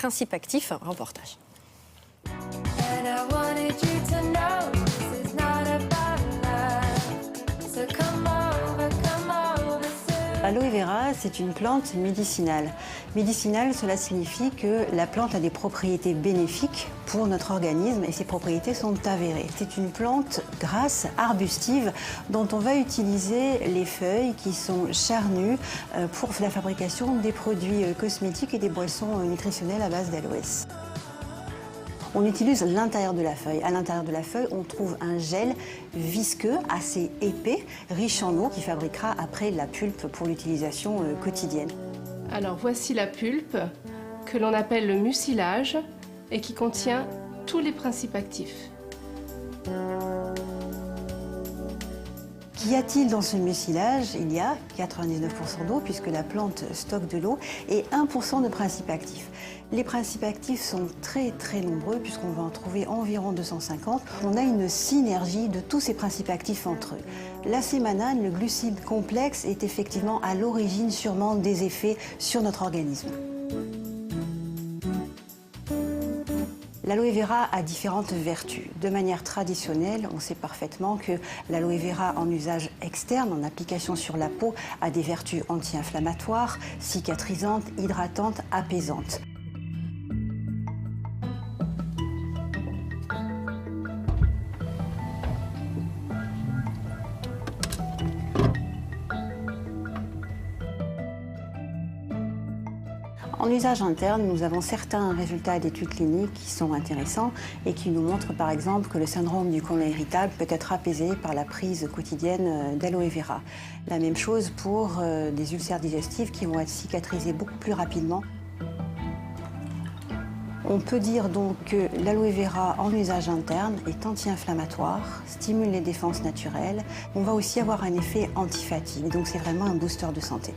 principes actifs. Un reportage. L'aloe vera, c'est une plante médicinale. Médicinale, cela signifie que la plante a des propriétés bénéfiques pour notre organisme et ces propriétés sont avérées. C'est une plante grasse, arbustive, dont on va utiliser les feuilles qui sont charnues pour la fabrication des produits cosmétiques et des boissons nutritionnelles à base d'aloès. On utilise l'intérieur de la feuille. À l'intérieur de la feuille, on trouve un gel visqueux, assez épais, riche en eau, qui fabriquera après la pulpe pour l'utilisation quotidienne. Alors voici la pulpe que l'on appelle le mucilage et qui contient tous les principes actifs. Qu'y a-t-il dans ce mucilage? Il y a 99% d'eau puisque la plante stocke de l'eau et 1% de principes actifs. Les principes actifs sont très nombreux puisqu'on va en trouver environ 250. On a une synergie de tous ces principes actifs entre eux. La sémanane, le glucide complexe, est effectivement à l'origine sûrement des effets sur notre organisme. L'aloe vera a différentes vertus. De manière traditionnelle, on sait parfaitement que l'aloe vera en usage externe, en application sur la peau, a des vertus anti-inflammatoires, cicatrisantes, hydratantes, apaisantes. En usage interne, nous avons certains résultats d'études cliniques qui sont intéressants et qui nous montrent par exemple que le syndrome du côlon irritable peut être apaisé par la prise quotidienne d'aloe vera. La même chose pour des ulcères digestifs qui vont être cicatrisés beaucoup plus rapidement. On peut dire donc que l'aloe vera en usage interne est anti-inflammatoire, stimule les défenses naturelles. On va aussi avoir un effet anti-fatigue, donc c'est vraiment un booster de santé.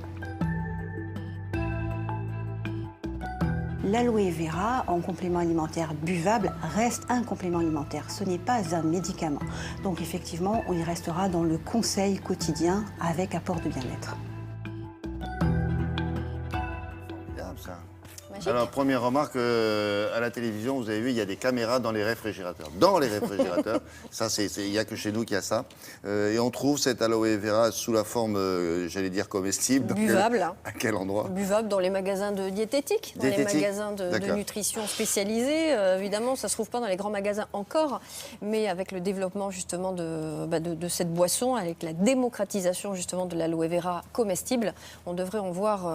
L'aloe vera, en complément alimentaire buvable, reste un complément alimentaire. Ce n'est pas un médicament. Donc effectivement, on y restera dans le conseil quotidien avec apport de bien-être. Alors, première remarque, à la télévision, vous avez vu, il y a des caméras dans les réfrigérateurs. Dans les réfrigérateurs, ça, il n'y a que chez nous qu'il y a ça. Et on trouve cette aloe vera sous la forme, j'allais dire, comestible. Buvable. À quel endroit? Buvable dans les magasins de diététique, dans les magasins de nutrition spécialisés. Évidemment, ça ne se trouve pas dans les grands magasins encore, mais avec le développement justement de cette boisson, avec la démocratisation justement de l'aloe vera comestible, on devrait en voir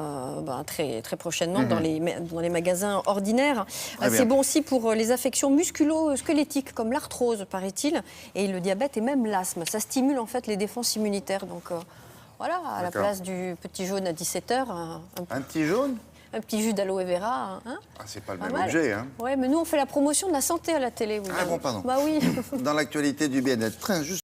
très prochainement dans les magasins ordinaires. C'est bon aussi pour les affections musculo-squelettiques comme l'arthrose, paraît-il, et le diabète et même l'asthme. Ça stimule en fait les défenses immunitaires. Donc voilà, à la place du petit jaune à 17h. Un petit jaune? Un petit jus d'aloe vera. Hein, c'est pas le même objet. Hein. Oui, mais nous on fait la promotion de la santé à la télé. Ah bon, pardon. Bah oui. Dans l'actualité du bien-être, juste